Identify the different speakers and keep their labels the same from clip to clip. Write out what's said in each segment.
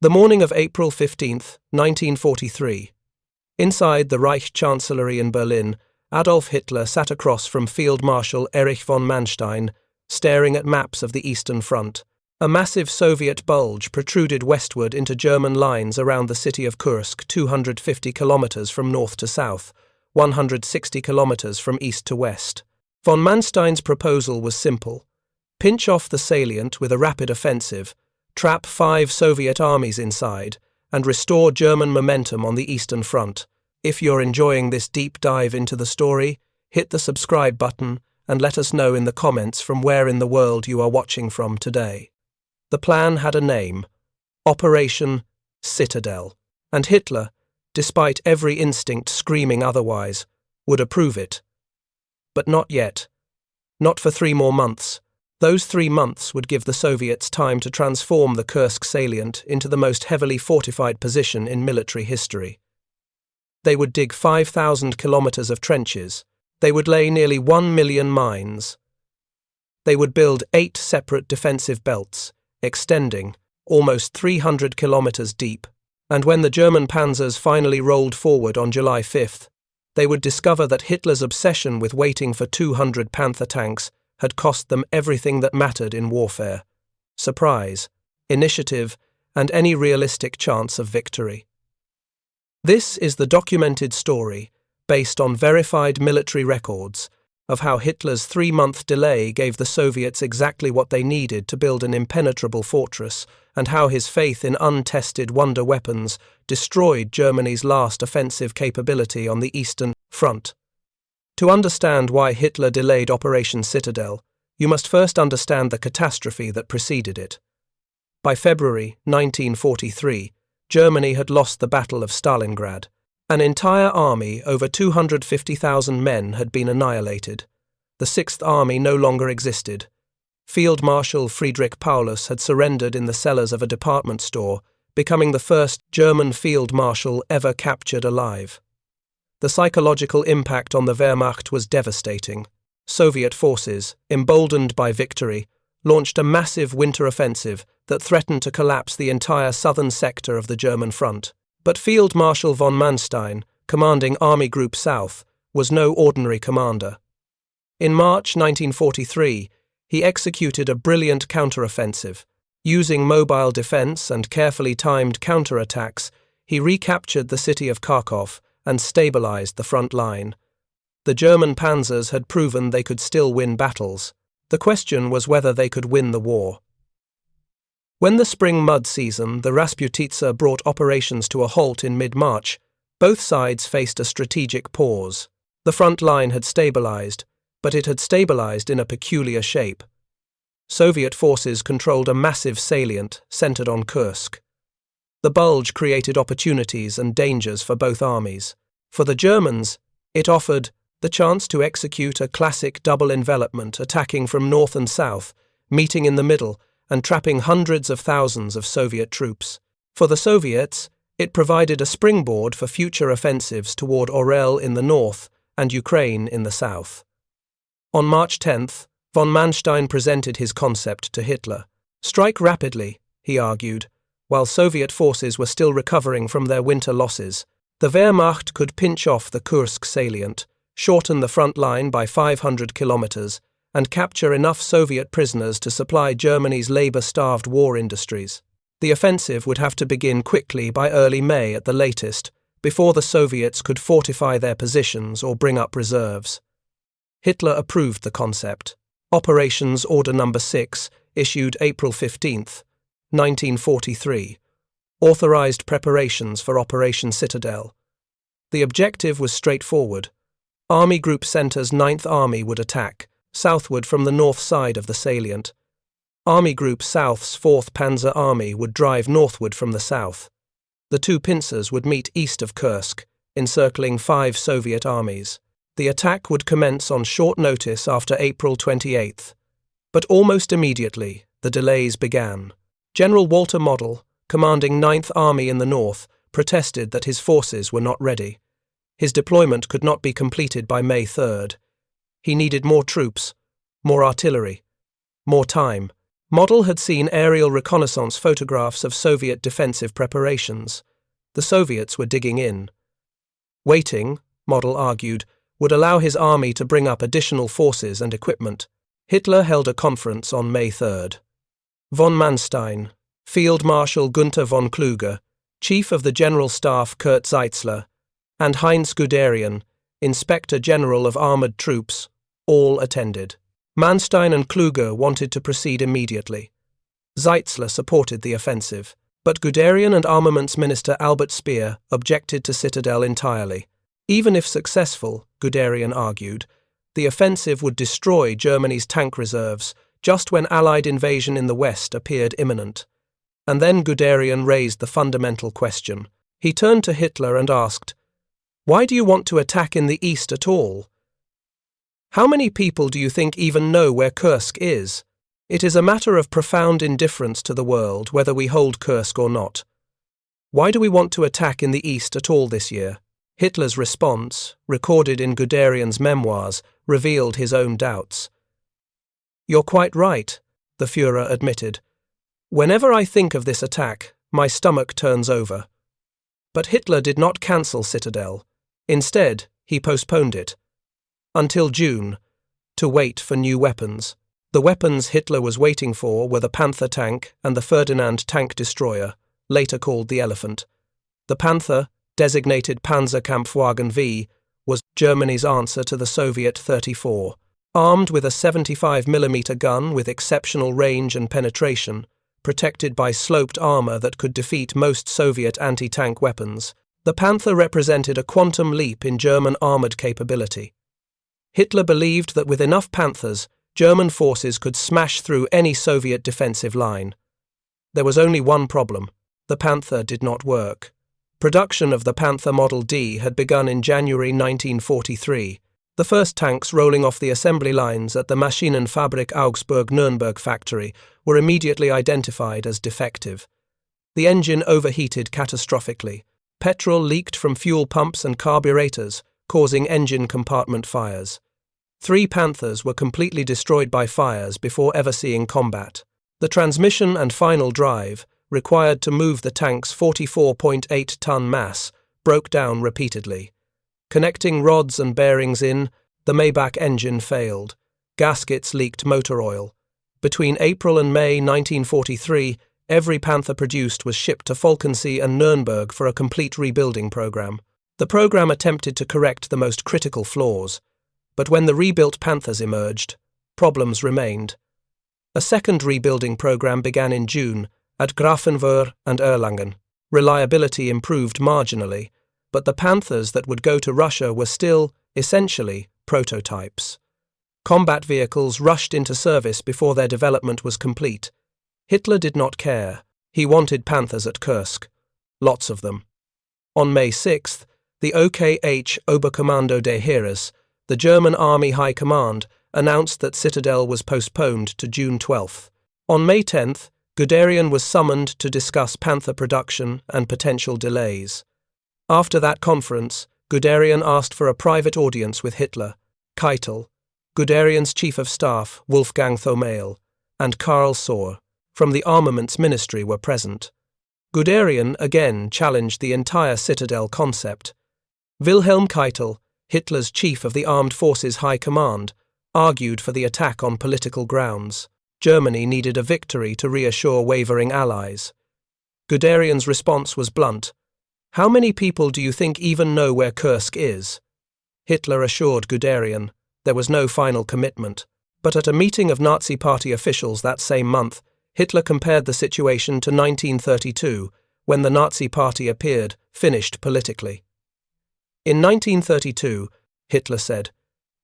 Speaker 1: The morning of April 15th, 1943. Inside the Reich Chancellery in Berlin, Adolf Hitler sat across from Field Marshal Erich von Manstein, staring at maps of the Eastern Front. A massive Soviet bulge protruded westward into German lines around the city of Kursk, 250 kilometers from north to south, 160 kilometers from east to west. Von Manstein's proposal was simple. Pinch off the salient with a rapid offensive, trap 5 Soviet armies inside, and restore German momentum on the Eastern Front. If you're enjoying this deep dive into the story, hit the subscribe button and let us know in the comments from where in the world you are watching from today. The plan had a name, Operation Citadel, and Hitler, despite every instinct screaming otherwise, would approve it. But not yet. Not for 3 more months. Those 3 months would give the Soviets time to transform the Kursk salient into the most heavily fortified position in military history. They would dig 5,000 kilometers of trenches. They would lay nearly 1 million mines. They would build 8 separate defensive belts, extending almost 300 kilometers deep. And when the German panzers finally rolled forward on July 5th, they would discover that Hitler's obsession with waiting for 200 Panther tanks had cost them everything that mattered in warfare: surprise, initiative, and any realistic chance of victory. This is the documented story, based on verified military records, of how Hitler's 3-month delay gave the Soviets exactly what they needed to build an impenetrable fortress, and how his faith in untested wonder weapons destroyed Germany's last offensive capability on the Eastern Front. To understand why Hitler delayed Operation Citadel, you must first understand the catastrophe that preceded it. By February 1943, Germany had lost the Battle of Stalingrad. An entire army, over 250,000 men, had been annihilated. The Sixth Army no longer existed. Field Marshal Friedrich Paulus had surrendered in the cellars of a department store, becoming the first German field marshal ever captured alive. The psychological impact on the Wehrmacht was devastating. Soviet forces, emboldened by victory, launched a massive winter offensive that threatened to collapse the entire southern sector of the German front. But Field Marshal von Manstein, commanding Army Group South, was no ordinary commander. In March 1943, he executed a brilliant counteroffensive. Using mobile defense and carefully timed counterattacks, he recaptured the city of Kharkov and stabilized the front line. The German panzers had proven they could still win battles. The question was whether they could win the war. When the spring mud season, the Rasputitsa, brought operations to a halt in mid-March, both sides faced a strategic pause. The front line had stabilized, but it had stabilized in a peculiar shape. Soviet forces controlled a massive salient centered on Kursk. The bulge created opportunities and dangers for both armies. For the Germans, it offered the chance to execute a classic double envelopment, attacking from north and south, meeting in the middle, and trapping hundreds of thousands of Soviet troops. For the Soviets, it provided a springboard for future offensives toward Orel in the north and Ukraine in the south. On March 10th, von Manstein presented his concept to Hitler. Strike rapidly, he argued, while Soviet forces were still recovering from their winter losses. The Wehrmacht could pinch off the Kursk salient, shorten the front line by 500 kilometers, and capture enough Soviet prisoners to supply Germany's labor-starved war industries. The offensive would have to begin quickly by early May at the latest, before the Soviets could fortify their positions or bring up reserves. Hitler approved the concept. Operations Order No. 6, issued April 15th, 1943, authorized preparations for Operation Citadel. The objective was straightforward. Army Group Center's 9th Army would attack, southward from the north side of the salient. Army Group South's 4th Panzer Army would drive northward from the south. The 2 pincers would meet east of Kursk, encircling 5 Soviet armies. The attack would commence on short notice after April 28th. But almost immediately, the delays began. General Walter Model, commanding 9th Army in the north, protested that his forces were not ready. His deployment could not be completed by May 3rd. He needed more troops, more artillery, more time. Model had seen aerial reconnaissance photographs of Soviet defensive preparations. The Soviets were digging in. Waiting, Model argued, would allow his army to bring up additional forces and equipment. Hitler held a conference on May 3rd. Von Manstein, Field Marshal Gunther von Kluge, Chief of the General Staff Kurt Zeitzler, and Heinz Guderian, Inspector General of Armoured Troops, all attended. Manstein and Kluge wanted to proceed immediately. Zeitzler supported the offensive, but Guderian and Armaments Minister Albert Speer objected to Citadel entirely. Even if successful, Guderian argued, the offensive would destroy Germany's tank reserves just when Allied invasion in the West appeared imminent. And then Guderian raised the fundamental question. He turned to Hitler and asked, "Why do you want to attack in the East at all? How many people do you think even know where Kursk is? It is a matter of profound indifference to the world whether we hold Kursk or not. Why do we want to attack in the East at all this year?" Hitler's response, recorded in Guderian's memoirs, revealed his own doubts. "You're quite right," the Führer admitted. "Whenever I think of this attack, my stomach turns over." But Hitler did not cancel Citadel. Instead, he postponed it. Until June, to wait for new weapons. The weapons Hitler was waiting for were the Panther tank and the Ferdinand tank destroyer, later called the Elephant. The Panther, designated Panzerkampfwagen V, was Germany's answer to the Soviet 34. Armed with a 75mm gun with exceptional range and penetration, protected by sloped armor that could defeat most Soviet anti-tank weapons, the Panther represented a quantum leap in German armored capability. Hitler believed that with enough Panthers, German forces could smash through any Soviet defensive line. There was only one problem: the Panther did not work. Production of the Panther Model D had begun in January 1943, the first tanks rolling off the assembly lines at the Maschinenfabrik Augsburg-Nürnberg factory were immediately identified as defective. The engine overheated catastrophically. Petrol leaked from fuel pumps and carburetors, causing engine compartment fires. 3 Panthers were completely destroyed by fires before ever seeing combat. The transmission and final drive, required to move the tank's 44.8-ton mass, broke down repeatedly. Connecting rods and bearings in, the Maybach engine failed. Gaskets leaked motor oil. Between April and May 1943, every Panther produced was shipped to Falkensee and Nuremberg for a complete rebuilding program. The program attempted to correct the most critical flaws, but when the rebuilt Panthers emerged, problems remained. A second rebuilding program began in June, at Grafenwöhr and Erlangen. Reliability improved marginally, but the Panthers that would go to Russia were still, essentially, prototypes. Combat vehicles rushed into service before their development was complete. Hitler did not care. He wanted Panthers at Kursk. Lots of them. On May 6th, the OKH Oberkommando des Heeres, the German Army High Command, announced that Citadel was postponed to June 12th. On May 10th, Guderian was summoned to discuss Panther production and potential delays. After that conference, Guderian asked for a private audience with Hitler, Keitel, Guderian's chief of staff, Wolfgang Thomel, and Karl Sohr, from the Armaments Ministry were present. Guderian again challenged the entire Citadel concept. Wilhelm Keitel, Hitler's chief of the Armed Forces High Command, argued for the attack on political grounds. Germany needed a victory to reassure wavering allies. Guderian's response was blunt. "How many people do you think even know where Kursk is?" Hitler assured Guderian there was no final commitment, but at a meeting of Nazi Party officials that same month, Hitler compared the situation to 1932, when the Nazi Party appeared finished politically. In 1932, Hitler said,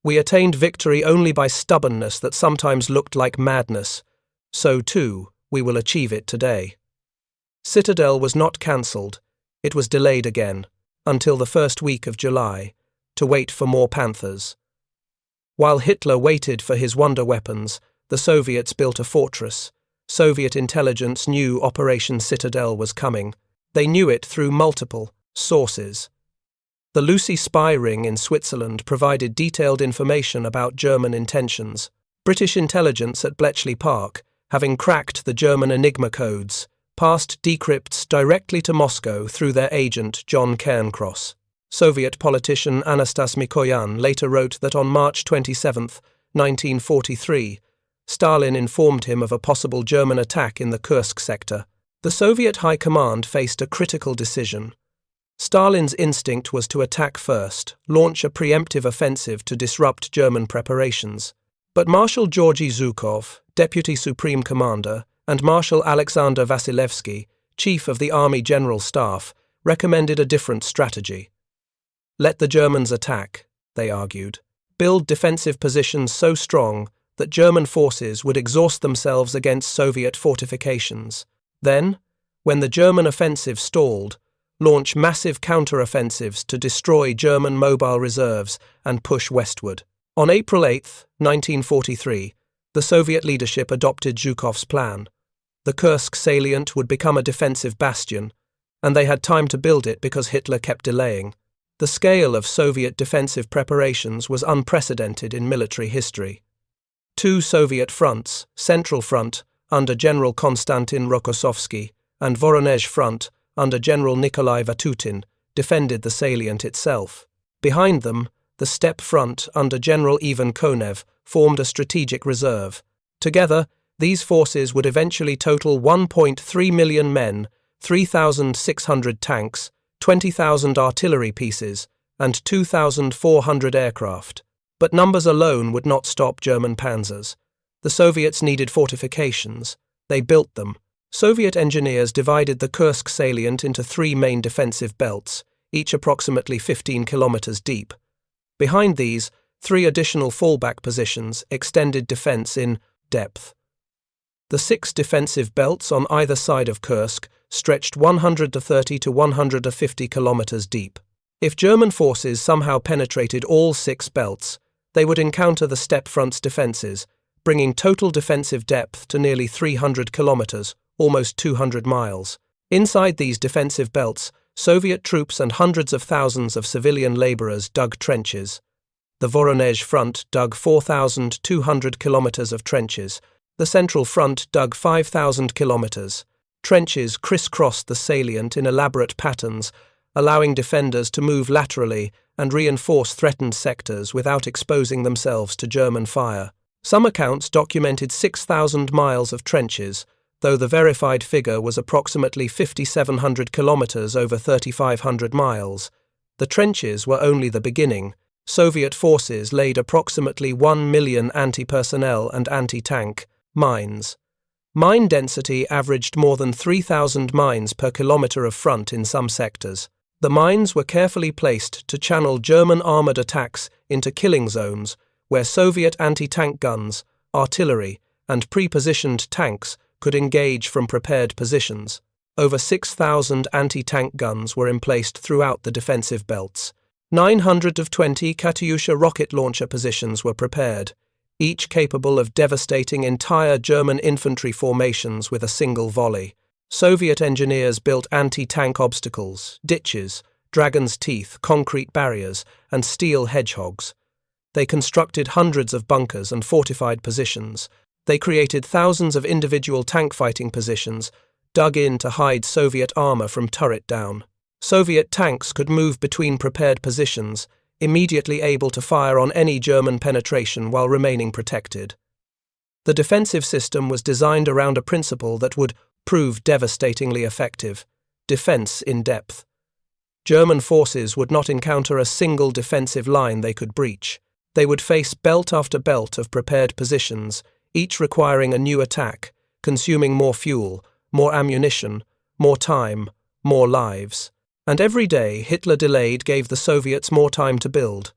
Speaker 1: "We attained victory only by stubbornness that sometimes looked like madness. So, too, we will achieve it today." Citadel was not cancelled. It was delayed again, until the first week of July, to wait for more Panthers. While Hitler waited for his wonder weapons, the Soviets built a fortress. Soviet intelligence knew Operation Citadel was coming. They knew it through multiple sources. The Lucy spy ring in Switzerland provided detailed information about German intentions. British intelligence at Bletchley Park, having cracked the German Enigma codes, passed decrypts directly to Moscow through their agent John Cairncross. Soviet politician Anastas Mikoyan later wrote that on March 27, 1943, Stalin informed him of a possible German attack in the Kursk sector. The Soviet High Command faced a critical decision. Stalin's instinct was to attack first, launch a preemptive offensive to disrupt German preparations. But Marshal Georgy Zhukov, Deputy Supreme Commander, and Marshal Alexander Vasilevsky, Chief of the Army General Staff, recommended a different strategy. Let the Germans attack, they argued. Build defensive positions so strong that German forces would exhaust themselves against Soviet fortifications. Then, when the German offensive stalled, launch massive counter-offensives to destroy German mobile reserves and push westward. On April 8, 1943, the Soviet leadership adopted Zhukov's plan. The Kursk salient would become a defensive bastion, and they had time to build it because Hitler kept delaying. The scale of Soviet defensive preparations was unprecedented in military history. Two Soviet fronts, Central Front, under General Konstantin Rokossovsky, and Voronezh Front, under General Nikolai Vatutin, defended the salient itself. Behind them, the Steppe Front, under General Ivan Konev, formed a strategic reserve. Together, these forces would eventually total 1.3 million men, 3,600 tanks, 20,000 artillery pieces, and 2,400 aircraft. But numbers alone would not stop German panzers. The Soviets needed fortifications. They built them. Soviet engineers divided the Kursk salient into three main defensive belts, each approximately 15 kilometers deep. Behind these, three additional fallback positions extended defense in depth. The six defensive belts on either side of Kursk stretched 130 to 150 kilometers deep. If German forces somehow penetrated all six belts, they would encounter the Steppe Front's defenses, bringing total defensive depth to nearly 300 kilometers, almost 200 miles. Inside these defensive belts, Soviet troops and hundreds of thousands of civilian laborers dug trenches. The Voronezh Front dug 4,200 kilometers of trenches. The Central Front dug 5,000 kilometers. Trenches crisscrossed the salient in elaborate patterns, allowing defenders to move laterally and reinforce threatened sectors without exposing themselves to German fire. Some accounts documented 6,000 miles of trenches, though the verified figure was approximately 5,700 kilometers over 3,500 miles. The trenches were only the beginning. Soviet forces laid approximately 1 million anti-personnel and anti-tank mines. Mine density averaged more than 3,000 mines per kilometer of front in some sectors. The mines were carefully placed to channel German armored attacks into killing zones where Soviet anti-tank guns, artillery, and pre-positioned tanks could engage from prepared positions. Over 6,000 anti-tank guns were emplaced throughout the defensive belts. 920 Katyusha rocket launcher positions were prepared, each capable of devastating entire German infantry formations with a single volley. Soviet engineers built anti-tank obstacles, ditches, dragon's teeth, concrete barriers, and steel hedgehogs. They constructed hundreds of bunkers and fortified positions. They created thousands of individual tank fighting positions, dug in to hide Soviet armor from turret down. Soviet tanks could move between prepared positions, immediately able to fire on any German penetration while remaining protected. The defensive system was designed around a principle that would prove devastatingly effective: defense in depth. German forces would not encounter a single defensive line they could breach. They would face belt after belt of prepared positions, each requiring a new attack, consuming more fuel, more ammunition, more time, more lives. And every day Hitler delayed gave the Soviets more time to build.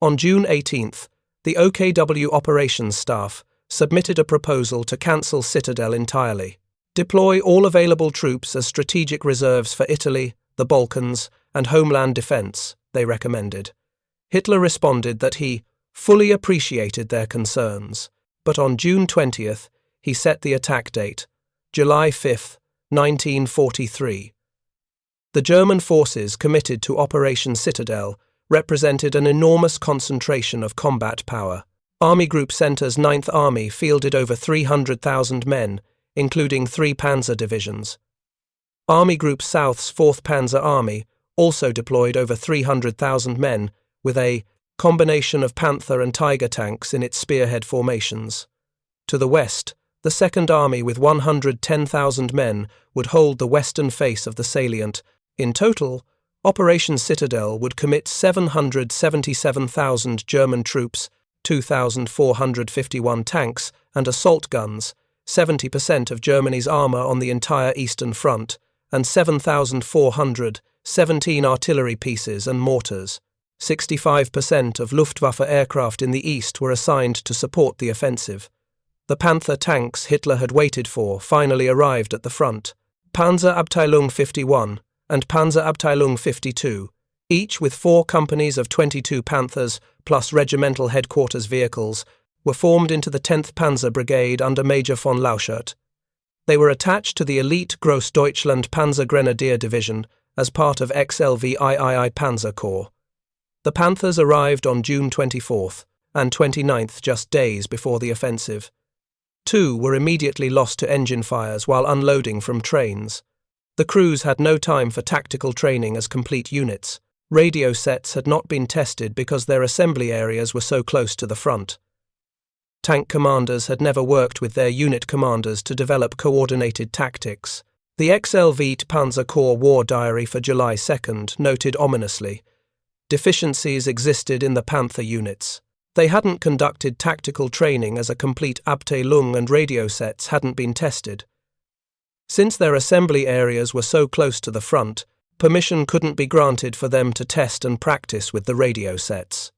Speaker 1: On June 18th, the OKW operations staff submitted a proposal to cancel Citadel entirely. Deploy all available troops as strategic reserves for Italy, the Balkans, and homeland defense, they recommended. Hitler responded that he fully appreciated their concerns, but on June 20th, he set the attack date, July 5, 1943. The German forces committed to Operation Citadel represented an enormous concentration of combat power. Army Group Center's 9th Army fielded over 300,000 men, including 3 Panzer divisions. Army Group South's 4th Panzer Army also deployed over 300,000 men, with a combination of Panther and Tiger tanks in its spearhead formations. To the west, the 2nd Army with 110,000 men would hold the western face of the salient. In total, Operation Citadel would commit 777,000 German troops, 2,451 tanks and assault guns, 70% of Germany's armour on the entire Eastern Front, and 7,417 artillery pieces and mortars. 65% of Luftwaffe aircraft in the east were assigned to support the offensive. The Panther tanks Hitler had waited for finally arrived at the front. Panzerabteilung 51 and Panzerabteilung 52, each with 4 companies of 22 Panthers plus regimental headquarters vehicles, were formed into the 10th Panzer Brigade under Major von Lauschert. They were attached to the elite Großdeutschland Panzer Grenadier Division as part of XLV III Panzer Corps. The Panthers arrived on June 24th and 29th, just days before the offensive. 2 were immediately lost to engine fires while unloading from trains. The crews had no time for tactical training as complete units. Radio sets had not been tested because their assembly areas were so close to the front. Tank commanders had never worked with their unit commanders to develop coordinated tactics. The XLV Panzer Corps War Diary for July 2nd noted ominously, deficiencies existed in the Panther units. They hadn't conducted tactical training as a complete Abteilung and radio sets hadn't been tested. Since their assembly areas were so close to the front, permission couldn't be granted for them to test and practice with the radio sets.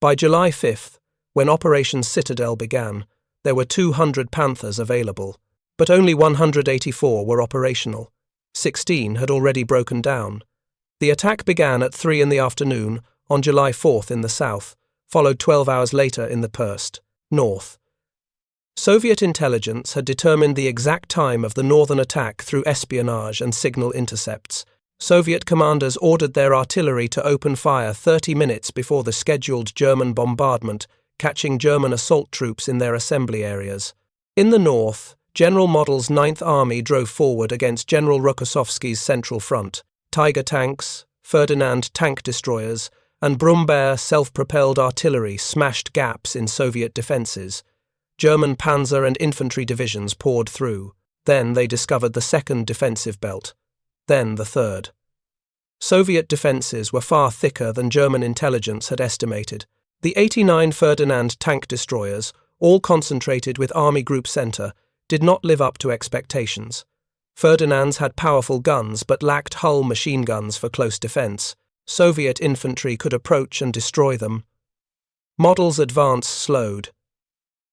Speaker 1: By July 5th, when Operation Citadel began, there were 200 Panthers available, but only 184 were operational. 16 had already broken down. The attack began at 3 in the afternoon on July 4th in the south, followed 12 hours later in the Kursk, north. Soviet intelligence had determined the exact time of the northern attack through espionage and signal intercepts. Soviet commanders ordered their artillery to open fire 30 minutes before the scheduled German bombardment, catching German assault troops in their assembly areas. In the north, General Model's 9th Army drove forward against General Rokossovsky's Central Front. Tiger tanks, Ferdinand tank destroyers, and Brummbär self-propelled artillery smashed gaps in Soviet defences. German panzer and infantry divisions poured through. Then they discovered the 2nd defensive belt. Then the 3rd. Soviet defences were far thicker than German intelligence had estimated. The 89 Ferdinand tank destroyers, all concentrated with Army Group Center, did not live up to expectations. Ferdinands had powerful guns but lacked hull machine guns for close defence. Soviet infantry could approach and destroy them. Model's advance slowed.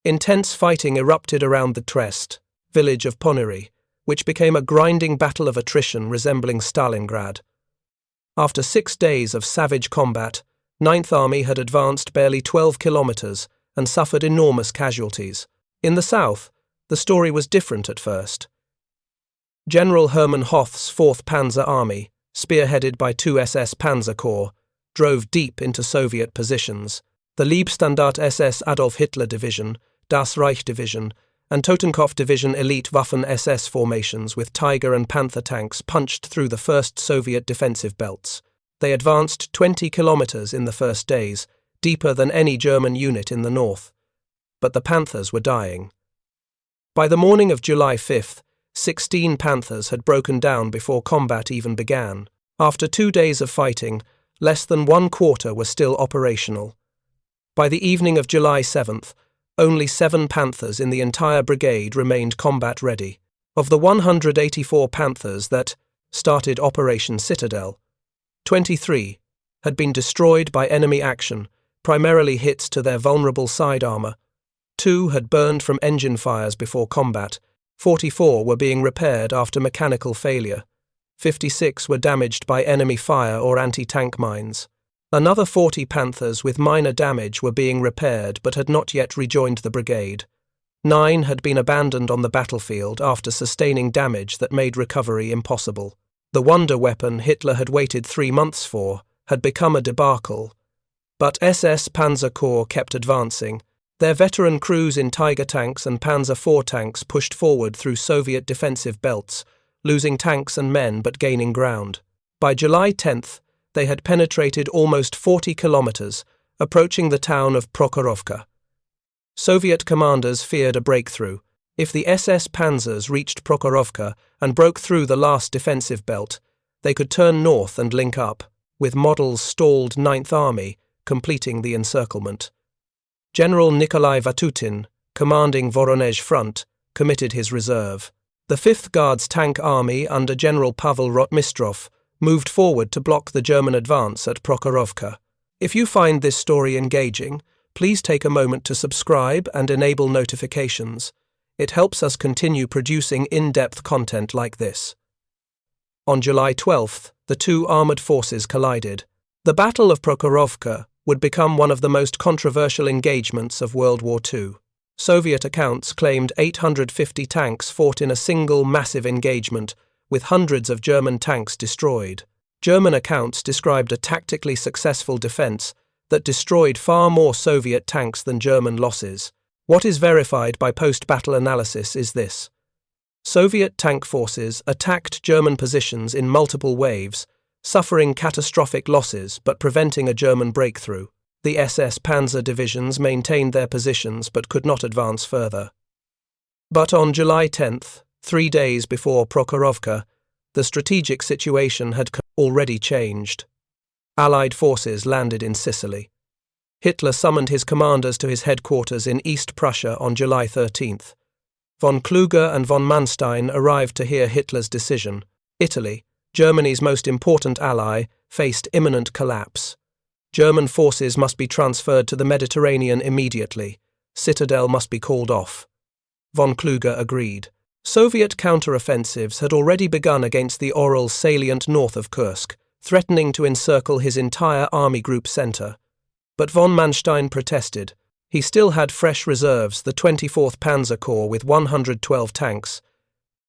Speaker 1: Intense fighting erupted around the Trest, village of Ponyry, which became a grinding battle of attrition resembling Stalingrad. After 6 days of savage combat, 9th Army had advanced barely 12 kilometres and suffered enormous casualties. In the south, the story was different at first. General Hermann Hoth's 4th Panzer Army, spearheaded by 2 SS Panzer Corps, drove deep into Soviet positions. The Leibstandart SS Adolf Hitler Division, Das Reich Division, and Totenkopf Division elite Waffen-SS formations with Tiger and Panther tanks punched through the first Soviet defensive belts. They advanced 20 kilometres in the first days, deeper than any German unit in the north. But the Panthers were dying. By the morning of July 5th, 16 Panthers had broken down before combat even began. After 2 days of fighting, less than 1/4 were still operational. By the evening of July 7th, only 7 Panthers in the entire brigade remained combat-ready. Of the 184 Panthers that started Operation Citadel, 23 had been destroyed by enemy action, primarily hits to their vulnerable side armour. 2 had burned from engine fires before combat. 44 were being repaired after mechanical failure. 56 were damaged by enemy fire or anti-tank mines. Another 40 Panthers with minor damage were being repaired but had not yet rejoined the brigade. 9 had been abandoned on the battlefield after sustaining damage that made recovery impossible. The wonder weapon Hitler had waited 3 months for had become a debacle. But SS Panzer Corps kept advancing. Their veteran crews in Tiger tanks and Panzer IV tanks pushed forward through Soviet defensive belts, losing tanks and men but gaining ground. By July 10th, they had penetrated almost 40 kilometers, approaching the town of Prokhorovka. Soviet commanders feared a breakthrough. If the SS Panzers reached Prokhorovka and broke through the last defensive belt, they could turn north and link up, with Model's stalled 9th Army completing the encirclement. General Nikolai Vatutin, commanding Voronezh front, committed his reserve. The 5th Guards Tank Army under General Pavel Rotmistrov moved forward to block the German advance at Prokhorovka. If you find this story engaging, please take a moment to subscribe and enable notifications. It helps us continue producing in-depth content like this. On July 12th, the two armoured forces collided. The Battle of Prokhorovka would become one of the most controversial engagements of World War II. Soviet accounts claimed 850 tanks fought in a single massive engagement, with hundreds of German tanks destroyed. German accounts described a tactically successful defense that destroyed far more Soviet tanks than German losses. What is verified by post-battle analysis is this. Soviet tank forces attacked German positions in multiple waves, suffering catastrophic losses but preventing a German breakthrough. The SS Panzer divisions maintained their positions but could not advance further. But on July 10th, 3 days before Prokhorovka, the strategic situation had already changed. Allied forces landed in Sicily. Hitler summoned his commanders to his headquarters in East Prussia on July 13th. Von Kluge and von Manstein arrived to hear Hitler's decision. Italy, Germany's most important ally, faced imminent collapse. German forces must be transferred to the Mediterranean immediately. Citadel must be called off. Von Kluge agreed. Soviet counter-offensives had already begun against the Oral salient north of Kursk, threatening to encircle his entire army group center. But von Manstein protested. He still had fresh reserves, the 24th Panzer Corps with 112 tanks.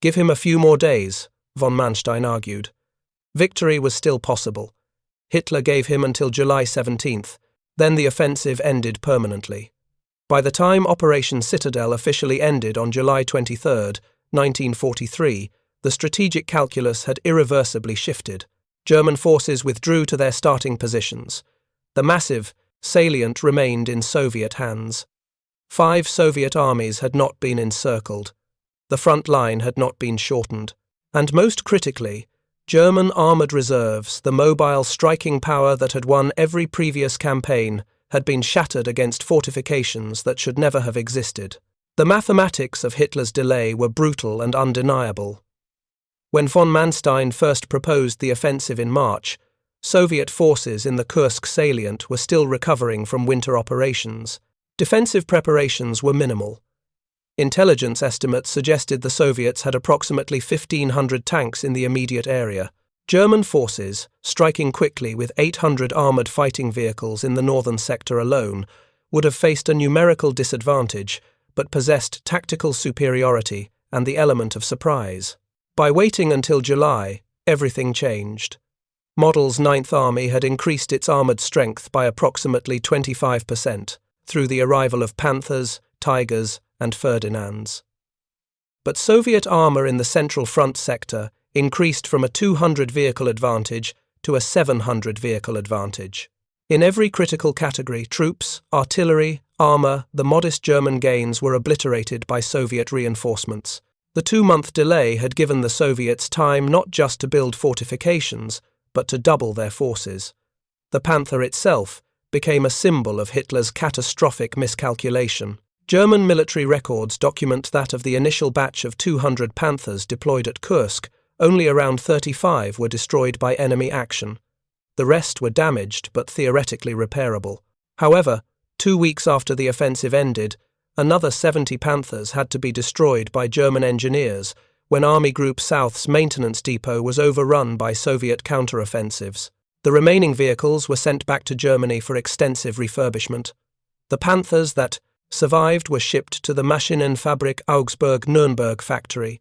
Speaker 1: Give him a few more days, von Manstein argued. Victory was still possible. Hitler gave him until July 17th, then the offensive ended permanently. By the time Operation Citadel officially ended on July 23, 1943, the strategic calculus had irreversibly shifted. German forces withdrew to their starting positions. The massive salient remained in Soviet hands. 5 Soviet armies had not been encircled. The front line had not been shortened. And most critically, German armoured reserves, the mobile striking power that had won every previous campaign, had been shattered against fortifications that should never have existed. The mathematics of Hitler's delay were brutal and undeniable. When von Manstein first proposed the offensive in March, Soviet forces in the Kursk salient were still recovering from winter operations. Defensive preparations were minimal. Intelligence estimates suggested the Soviets had approximately 1,500 tanks in the immediate area. German forces, striking quickly with 800 armoured fighting vehicles in the northern sector alone, would have faced a numerical disadvantage, but possessed tactical superiority and the element of surprise. By waiting until July, everything changed. Model's 9th Army had increased its armoured strength by approximately 25% through the arrival of Panthers, Tigers, and Ferdinands. But Soviet armour in the Central Front sector increased from a 200-vehicle advantage to a 700-vehicle advantage. In every critical category, troops, artillery, armour, the modest German gains were obliterated by Soviet reinforcements. The 2-month delay had given the Soviets time not just to build fortifications, but to double their forces. The Panther itself became a symbol of Hitler's catastrophic miscalculation. German military records document that of the initial batch of 200 Panthers deployed at Kursk, only around 35 were destroyed by enemy action. The rest were damaged but theoretically repairable. However, 2 weeks after the offensive ended, another 70 Panthers had to be destroyed by German engineers when Army Group South's maintenance depot was overrun by Soviet counteroffensives. The remaining vehicles were sent back to Germany for extensive refurbishment. The Panthers that survived were shipped to the Maschinenfabrik Augsburg-Nürnberg factory,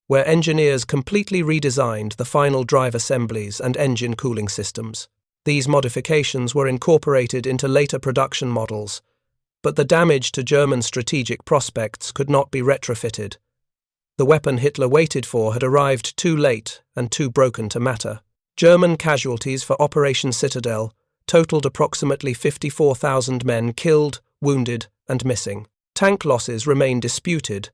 Speaker 1: where engineers completely redesigned the final drive assemblies and engine cooling systems. These modifications were incorporated into later production models, but the damage to German strategic prospects could not be retrofitted. The weapon Hitler waited for had arrived too late and too broken to matter. German casualties for Operation Citadel totaled approximately 54,000 men killed, wounded, and missing. Tank losses remain disputed,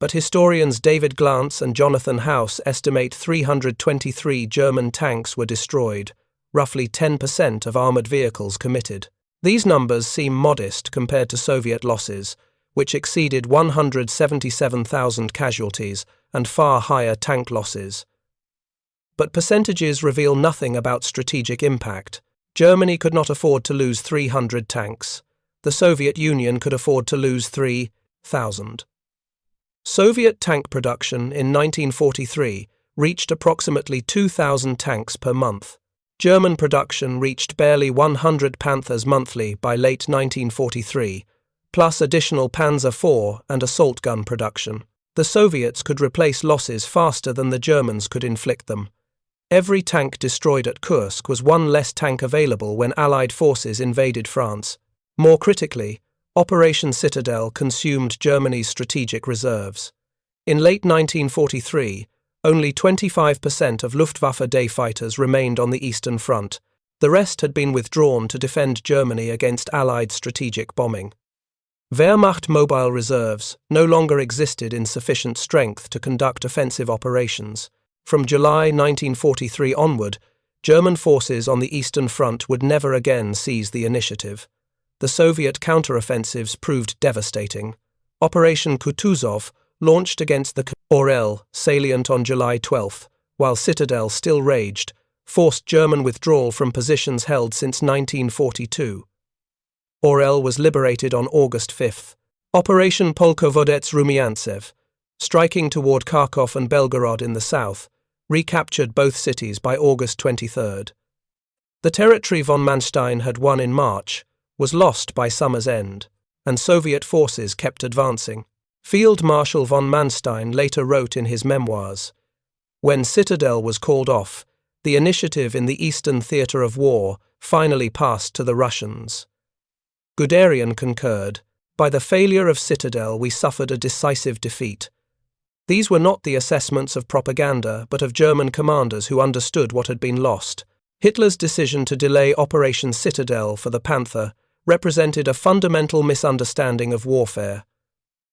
Speaker 1: but historians David Glantz and Jonathan House estimate 323 German tanks were destroyed, roughly 10% of armoured vehicles committed. These numbers seem modest compared to Soviet losses, which exceeded 177,000 casualties and far higher tank losses. But percentages reveal nothing about strategic impact. Germany could not afford to lose 300 tanks. The Soviet Union could afford to lose 3,000. Soviet tank production in 1943 reached approximately 2,000 tanks per month. German production reached barely 100 Panthers monthly by late 1943, plus additional Panzer IV and assault gun production. The Soviets could replace losses faster than the Germans could inflict them. Every tank destroyed at Kursk was one less tank available when Allied forces invaded France. More critically, Operation Citadel consumed Germany's strategic reserves. In late 1943, only 25% of Luftwaffe day fighters remained on the Eastern Front. The rest had been withdrawn to defend Germany against Allied strategic bombing. Wehrmacht mobile reserves no longer existed in sufficient strength to conduct offensive operations. From July 1943 onward, German forces on the Eastern Front would never again seize the initiative. The Soviet counteroffensives proved devastating. Operation Kutuzov, launched against the Orel salient on July 12, while Citadel still raged, forced German withdrawal from positions held since 1942. Orel was liberated on August 5. Operation Polkovodets-Rumiantsev, striking toward Kharkov and Belgorod in the south, recaptured both cities by August 23. The territory von Manstein had won in March was lost by summer's end, and Soviet forces kept advancing. Field Marshal von Manstein later wrote in his memoirs, "When Citadel was called off, the initiative in the Eastern theatre of war finally passed to the Russians." Guderian concurred, "By the failure of Citadel we suffered a decisive defeat." These were not the assessments of propaganda, but of German commanders who understood what had been lost. Hitler's decision to delay Operation Citadel for the Panther represented a fundamental misunderstanding of warfare.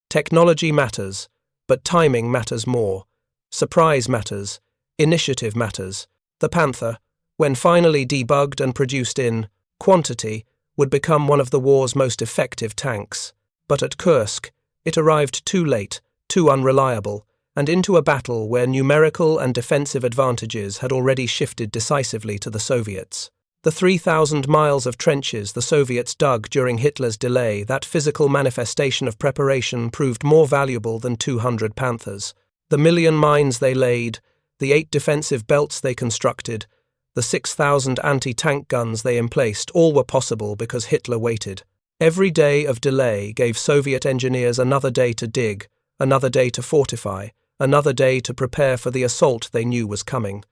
Speaker 1: Technology matters, but timing matters more. Surprise matters, initiative matters. The Panther, when finally debugged and produced in quantity, would become one of the war's most effective tanks. But at Kursk, it arrived too late, too unreliable, and into a battle where numerical and defensive advantages had already shifted decisively to the Soviets. The 3,000 miles of trenches the Soviets dug during Hitler's delay, that physical manifestation of preparation, proved more valuable than 200 Panthers. The million mines they laid, the 8 defensive belts they constructed, the 6,000 anti-tank guns they emplaced, all were possible because Hitler waited. Every day of delay gave Soviet engineers another day to dig, another day to fortify, another day to prepare for the assault they knew was coming.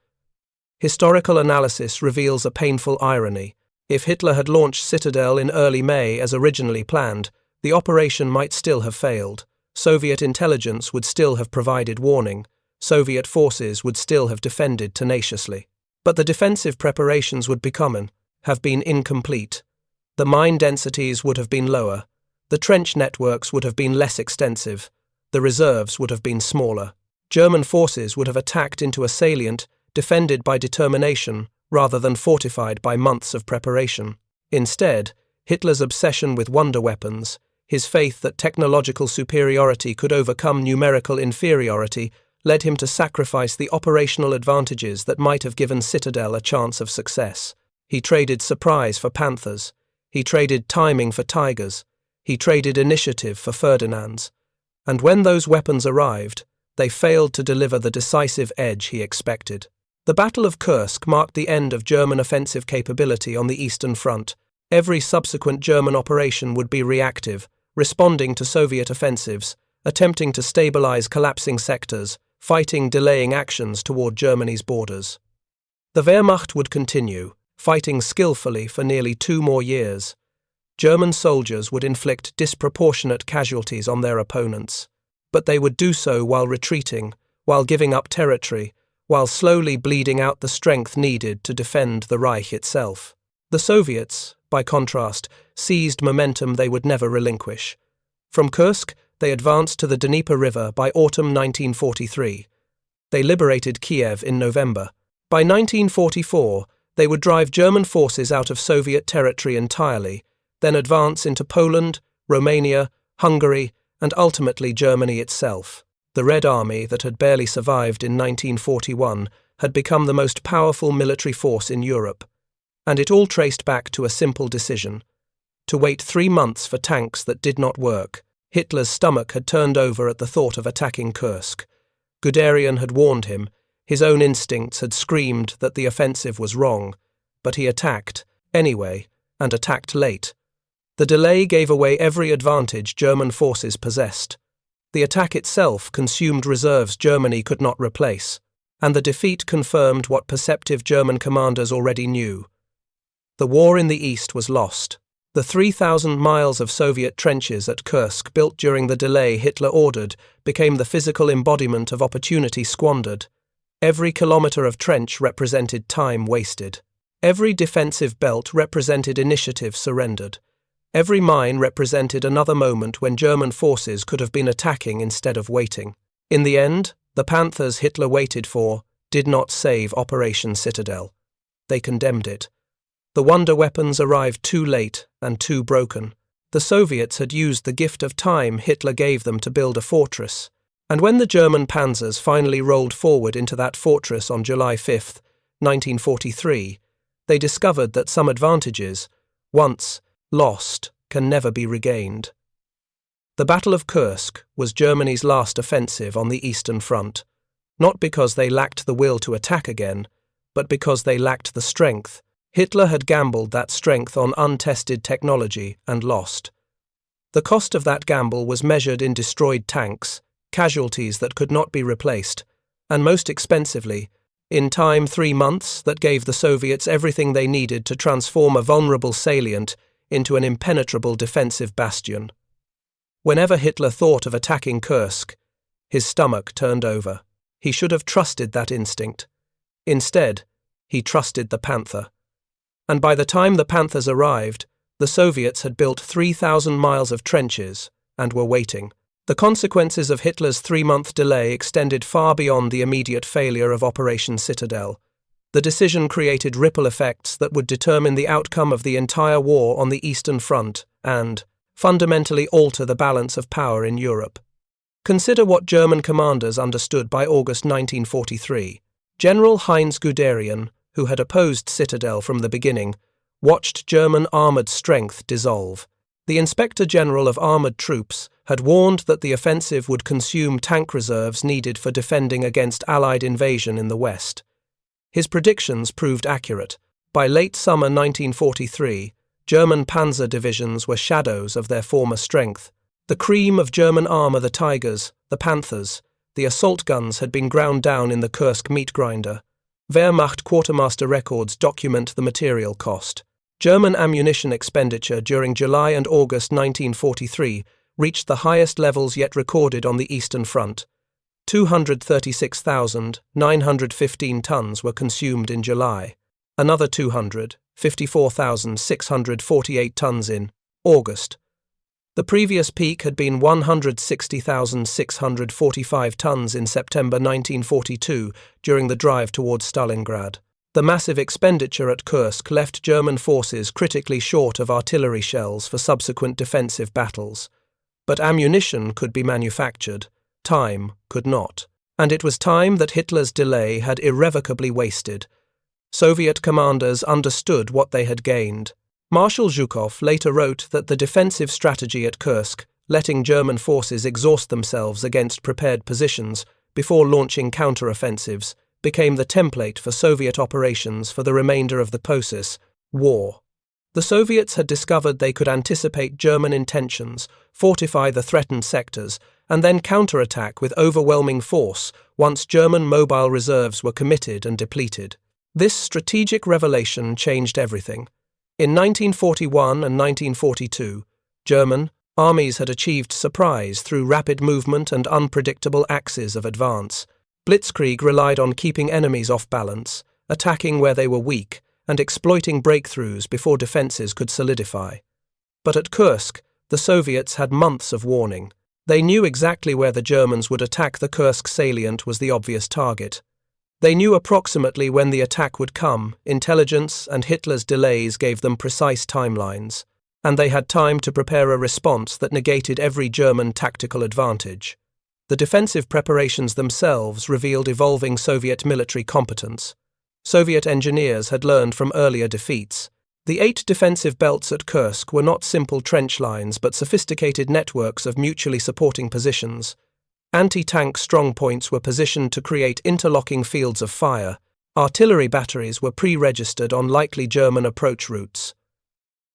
Speaker 1: Historical analysis reveals a painful irony. If Hitler had launched Citadel in early May as originally planned, the operation might still have failed. Soviet intelligence would still have provided warning. Soviet forces would still have defended tenaciously. But the defensive preparations would have been incomplete. The mine densities would have been lower. The trench networks would have been less extensive. The reserves would have been smaller. German forces would have attacked into a salient defended by determination rather than fortified by months of preparation. Instead, Hitler's obsession with wonder weapons, his faith that technological superiority could overcome numerical inferiority, led him to sacrifice the operational advantages that might have given Citadel a chance of success. He traded surprise for Panthers. He traded timing for Tigers. He traded initiative for Ferdinands. And when those weapons arrived, they failed to deliver the decisive edge he expected. The Battle of Kursk marked the end of German offensive capability on the Eastern Front. Every subsequent German operation would be reactive, responding to Soviet offensives, attempting to stabilize collapsing sectors, fighting delaying actions toward Germany's borders. The Wehrmacht would continue, fighting skillfully for nearly 2 more years. German soldiers would inflict disproportionate casualties on their opponents, but they would do so while retreating, while giving up territory, while slowly bleeding out the strength needed to defend the Reich itself. The Soviets, by contrast, seized momentum they would never relinquish. From Kursk, they advanced to the Dnieper River by autumn 1943. They liberated Kiev in November. By 1944, they would drive German forces out of Soviet territory entirely, then advance into Poland, Romania, Hungary, and ultimately Germany itself. The Red Army that had barely survived in 1941 had become the most powerful military force in Europe, and it all traced back to a simple decision: to wait 3 months for tanks that did not work. Hitler's stomach had turned over at the thought of attacking Kursk. Guderian had warned him, his own instincts had screamed that the offensive was wrong, but he attacked, anyway, and attacked late. The delay gave away every advantage German forces possessed. The attack itself consumed reserves Germany could not replace, and the defeat confirmed what perceptive German commanders already knew. The war in the east was lost. The 3,000 miles of Soviet trenches at Kursk built during the delay Hitler ordered became the physical embodiment of opportunity squandered. Every kilometre of trench represented time wasted. Every defensive belt represented initiative surrendered. Every mine represented another moment when German forces could have been attacking instead of waiting. In the end, the Panthers Hitler waited for did not save Operation Citadel. They condemned it. The wonder weapons arrived too late and too broken. The Soviets had used the gift of time Hitler gave them to build a fortress, and when the German panzers finally rolled forward into that fortress on July 5, 1943, they discovered that some advantages, once lost, can never be regained. The Battle of Kursk was Germany's last offensive on the Eastern Front, not because they lacked the will to attack again, but because they lacked the strength. Hitler had gambled that strength on untested technology and lost. The cost of that gamble was measured in destroyed tanks, casualties that could not be replaced, and most expensively, in time 3 months that gave the Soviets everything they needed to transform a vulnerable salient into an impenetrable defensive bastion. Whenever Hitler thought of attacking Kursk, his stomach turned over. He should have trusted that instinct. Instead, he trusted the Panther. And by the time the Panthers arrived, the Soviets had built 3,000 miles of trenches and were waiting. The consequences of Hitler's 3-month delay extended far beyond the immediate failure of Operation Citadel. The decision created ripple effects that would determine the outcome of the entire war on the Eastern Front and, fundamentally, alter the balance of power in Europe. Consider what German commanders understood by August 1943. General Heinz Guderian, who had opposed Citadel from the beginning, watched German armoured strength dissolve. The Inspector General of Armoured Troops had warned that the offensive would consume tank reserves needed for defending against Allied invasion in the West. His predictions proved accurate. By late summer 1943, German panzer divisions were shadows of their former strength. The cream of German armour, the Tigers, the Panthers, the assault guns had been ground down in the Kursk meat grinder. Wehrmacht quartermaster records document the material cost. German ammunition expenditure during July and August 1943 reached the highest levels yet recorded on the Eastern Front. 236,915 tons were consumed in July. Another 254,648 tons in August. The previous peak had been 160,645 tons in September 1942 during the drive towards Stalingrad. The massive expenditure at Kursk left German forces critically short of artillery shells for subsequent defensive battles. But ammunition could be manufactured, time could not. And it was time that Hitler's delay had irrevocably wasted. Soviet commanders understood what they had gained. Marshal Zhukov later wrote that the defensive strategy at Kursk, letting German forces exhaust themselves against prepared positions before launching counter-offensives, became the template for Soviet operations for the remainder of the POSIS war. The Soviets had discovered they could anticipate German intentions, fortify the threatened sectors, and then counterattack with overwhelming force once German mobile reserves were committed and depleted. This strategic revelation changed everything. In 1941 and 1942, German armies had achieved surprise through rapid movement and unpredictable axes of advance. Blitzkrieg relied on keeping enemies off balance, attacking where they were weak, and exploiting breakthroughs before defenses could solidify. But at Kursk, the Soviets had months of warning. They knew exactly where the Germans would attack. The Kursk salient was the obvious target. They knew approximately when the attack would come. Intelligence and Hitler's delays gave them precise timelines, and they had time to prepare a response that negated every German tactical advantage. The defensive preparations themselves revealed evolving Soviet military competence. Soviet engineers had learned from earlier defeats. The 8 defensive belts at Kursk were not simple trench lines but sophisticated networks of mutually supporting positions. Anti-tank strongpoints were positioned to create interlocking fields of fire. Artillery batteries were pre-registered on likely German approach routes.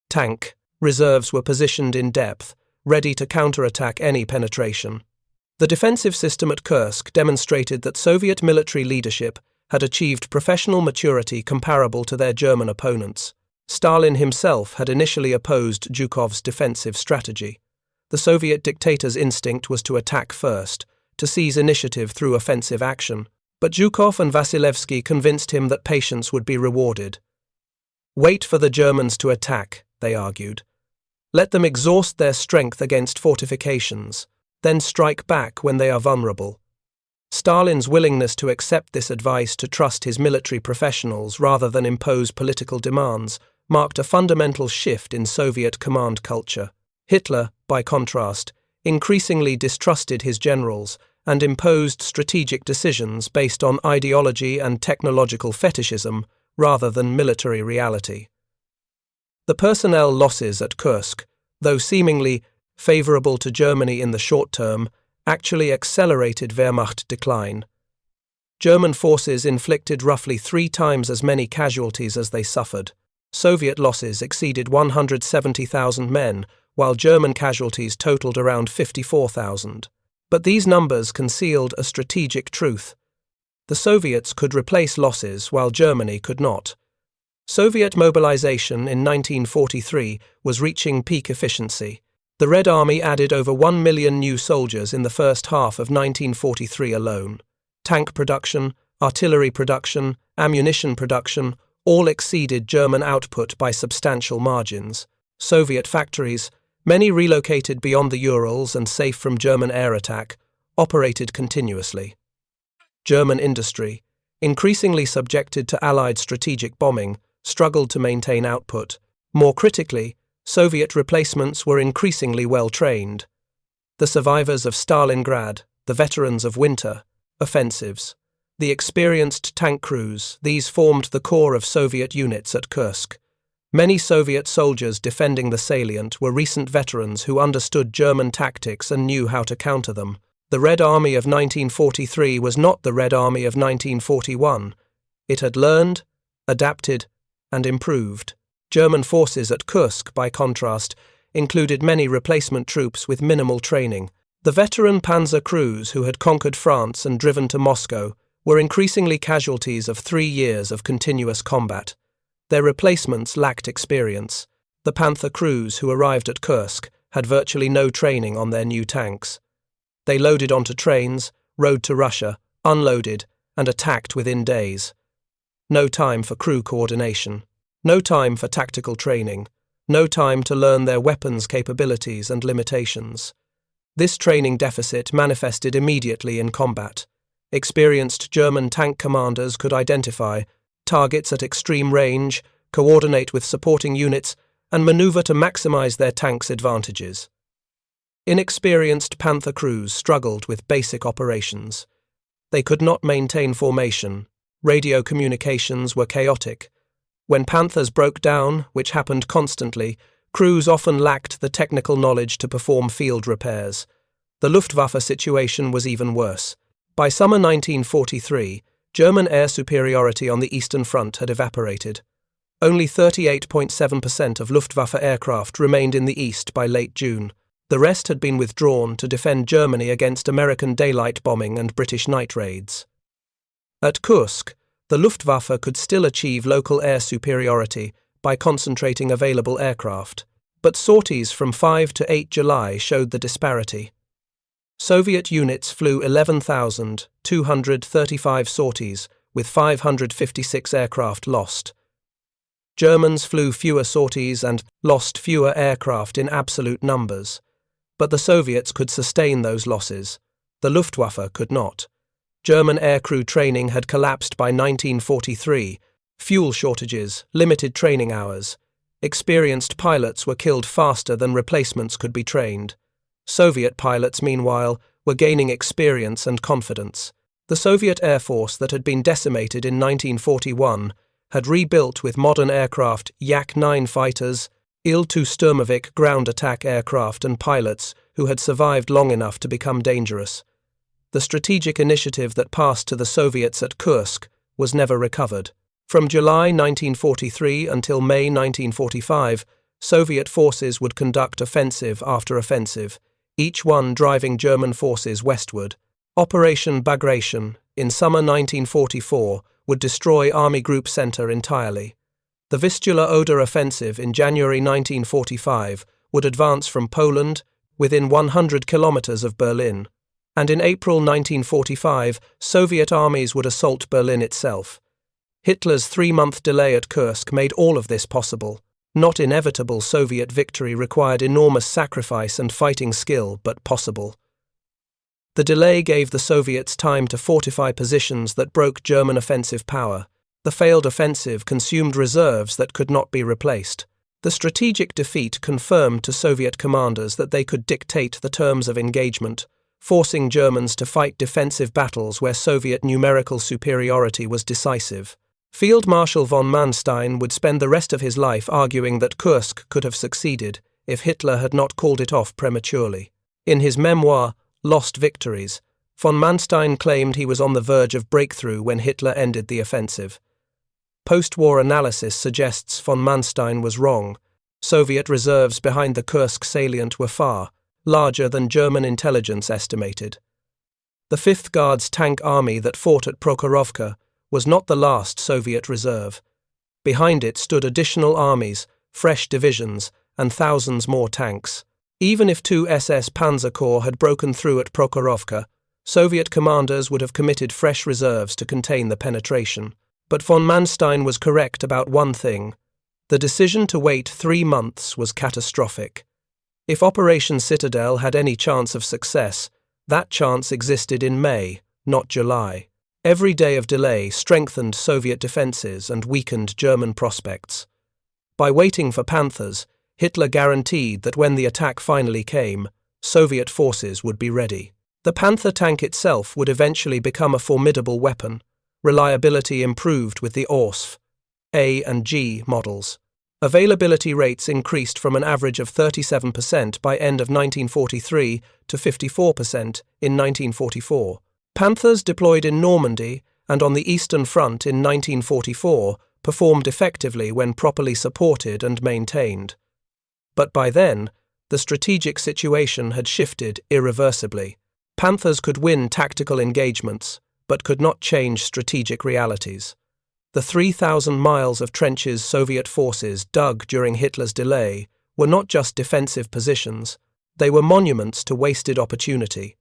Speaker 1: Tank reserves were positioned in depth, ready to counterattack any penetration. The defensive system at Kursk demonstrated that Soviet military leadership had achieved professional maturity comparable to their German opponents. Stalin himself had initially opposed Zhukov's defensive strategy. The Soviet dictator's instinct was to attack first, to seize initiative through offensive action, but Zhukov and Vasilevsky convinced him that patience would be rewarded. Wait for the Germans to attack, they argued. Let them exhaust their strength against fortifications, then strike back when they are vulnerable. Stalin's willingness to accept this advice, to trust his military professionals rather than impose political demands, marked a fundamental shift in Soviet command culture. Hitler, by contrast, increasingly distrusted his generals and imposed strategic decisions based on ideology and technological fetishism rather than military reality. The personnel losses at Kursk, though seemingly favorable to Germany in the short term, actually accelerated Wehrmacht decline. German forces inflicted roughly 3 times as many casualties as they suffered. Soviet losses exceeded 170,000 men, while German casualties totaled around 54,000. But these numbers concealed a strategic truth. The Soviets could replace losses while Germany could not. Soviet mobilization in 1943 was reaching peak efficiency. The Red Army added over 1 million new soldiers in the first half of 1943 alone. Tank production, artillery production, ammunition production all exceeded German output by substantial margins. Soviet factories, many relocated beyond the Urals and safe from German air attack, operated continuously. German industry, increasingly subjected to Allied strategic bombing, struggled to maintain output. More critically, Soviet replacements were increasingly well-trained. The survivors of Stalingrad, the veterans of winter offensives, the experienced tank crews, these formed the core of Soviet units at Kursk. Many Soviet soldiers defending the salient were recent veterans who understood German tactics and knew how to counter them. The Red Army of 1943 was not the Red Army of 1941. It had learned, adapted, and improved. German forces at Kursk, by contrast, included many replacement troops with minimal training. The veteran Panzer crews who had conquered France and driven to Moscow were increasingly casualties of 3 years of continuous combat. Their replacements lacked experience. The Panther crews who arrived at Kursk had virtually no training on their new tanks. They loaded onto trains, rode to Russia, unloaded, and attacked within days. No time for crew coordination. No time for tactical training. No time to learn their weapons capabilities and limitations. This training deficit manifested immediately in combat. Experienced German tank commanders could identify targets at extreme range, coordinate with supporting units, and maneuver to maximize their tanks' advantages. Inexperienced Panther crews struggled with basic operations. They could not maintain formation. Radio communications were chaotic. When Panthers broke down, which happened constantly, crews often lacked the technical knowledge to perform field repairs. The Luftwaffe situation was even worse. By summer 1943, German air superiority on the Eastern Front had evaporated. Only 38.7% of Luftwaffe aircraft remained in the east by late June. The rest had been withdrawn to defend Germany against American daylight bombing and British night raids. At Kursk, the Luftwaffe could still achieve local air superiority by concentrating available aircraft, but sorties from 5 to 8 July showed the disparity. Soviet units flew 11,235 sorties, with 556 aircraft lost. Germans flew fewer sorties and lost fewer aircraft in absolute numbers, but the Soviets could sustain those losses. The Luftwaffe could not. German aircrew training had collapsed by 1943, fuel shortages, limited training hours. Experienced pilots were killed faster than replacements could be trained. Soviet pilots, meanwhile, were gaining experience and confidence. The Soviet Air Force that had been decimated in 1941 had rebuilt with modern aircraft, Yak-9 fighters, Il-2 Sturmovik ground attack aircraft and pilots who had survived long enough to become dangerous. The strategic initiative that passed to the Soviets at Kursk was never recovered. From July 1943 until May 1945, Soviet forces would conduct offensive after offensive, each one driving German forces westward. Operation Bagration, in summer 1944, would destroy Army Group Center entirely. The Vistula-Oder offensive in January 1945 would advance from Poland, within 100 kilometers of Berlin, and in April 1945, Soviet armies would assault Berlin itself. Hitler's 3-month delay at Kursk made all of this possible. Not inevitable Soviet victory required enormous sacrifice and fighting skill, but possible. The delay gave the Soviets time to fortify positions that broke German offensive power. The failed offensive consumed reserves that could not be replaced. The strategic defeat confirmed to Soviet commanders that they could dictate the terms of engagement, forcing Germans to fight defensive battles where Soviet numerical superiority was decisive. Field Marshal von Manstein would spend the rest of his life arguing that Kursk could have succeeded if Hitler had not called it off prematurely. In his memoir, Lost Victories, von Manstein claimed he was on the verge of breakthrough when Hitler ended the offensive. Post-war analysis suggests von Manstein was wrong. Soviet reserves behind the Kursk salient were far larger than German intelligence estimated. The 5th Guards tank army that fought at Prokhorovka was not the last Soviet reserve. Behind it stood additional armies, fresh divisions, and thousands more tanks. Even if 2 SS Panzer Corps had broken through at Prokhorovka, Soviet commanders would have committed fresh reserves to contain the penetration. But von Manstein was correct about one thing. The decision to wait 3 months was catastrophic. If Operation Citadel had any chance of success, that chance existed in May, not July. Every day of delay strengthened Soviet defenses and weakened German prospects. By waiting for Panthers, Hitler guaranteed that when the attack finally came, Soviet forces would be ready. The Panther tank itself would eventually become a formidable weapon. Reliability improved with the ORSF A and G models. Availability rates increased from an average of 37% by end of 1943 to 54% in 1944. Panthers deployed in Normandy and on the Eastern Front in 1944 performed effectively when properly supported and maintained. But by then, the strategic situation had shifted irreversibly. Panthers could win tactical engagements, but could not change strategic realities. The 3,000 miles of trenches Soviet forces dug during Hitler's delay were not just defensive positions, they were monuments to wasted opportunity.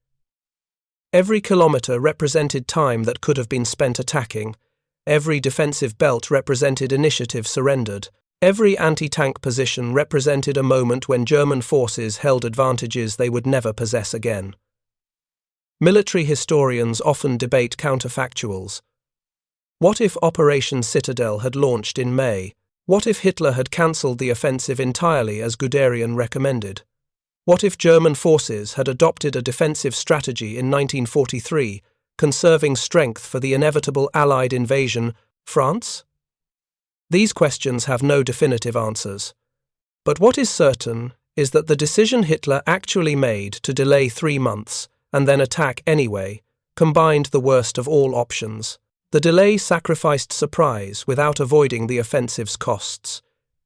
Speaker 1: Every kilometre represented time that could have been spent attacking. Every defensive belt represented initiative surrendered. Every anti-tank position represented a moment when German forces held advantages they would never possess again. Military historians often debate counterfactuals. What if Operation Citadel had launched in May? What if Hitler had cancelled the offensive entirely as Guderian recommended? What if German forces had adopted a defensive strategy in 1943, conserving strength for the inevitable Allied invasion, France? These questions have no definitive answers. But what is certain is that the decision Hitler actually made to delay 3 months and then attack anyway combined the worst of all options. The delay sacrificed surprise without avoiding the offensive's costs.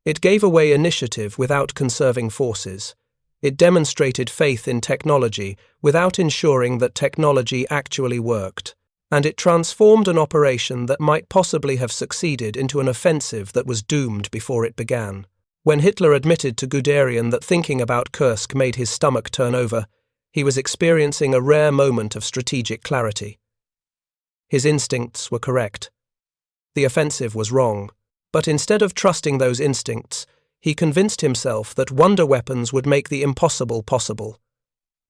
Speaker 1: It gave away initiative without conserving forces. It demonstrated faith in technology without ensuring that technology actually worked. and it transformed an operation that might possibly have succeeded into an offensive that was doomed before it began. When Hitler admitted to Guderian that thinking about Kursk made his stomach turn over, he was experiencing a rare moment of strategic clarity. His instincts were correct. The offensive was wrong, but instead of trusting those instincts, he convinced himself that wonder weapons would make the impossible possible.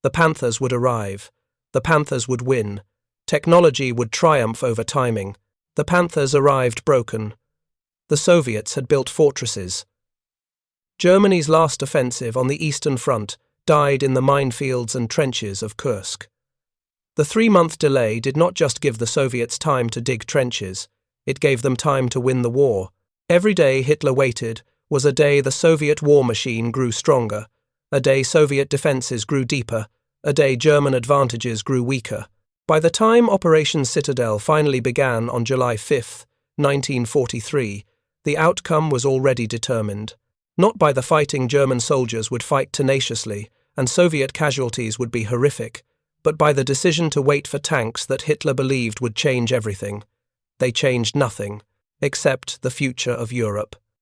Speaker 1: The Panthers would arrive. The Panthers would win. Technology would triumph over timing. The Panthers arrived broken. The Soviets had built fortresses. Germany's last offensive on the Eastern Front died in the minefields and trenches of Kursk. The 3-month delay did not just give the Soviets time to dig trenches, it gave them time to win the war. Every day Hitler waited was a day the Soviet war machine grew stronger, a day Soviet defenses grew deeper, a day German advantages grew weaker. By the time Operation Citadel finally began on July 5, 1943, the outcome was already determined. Not by the fighting German soldiers would fight tenaciously, and Soviet casualties would be horrific, but by the decision to wait for tanks that Hitler believed would change everything. They changed nothing, except the future of Europe.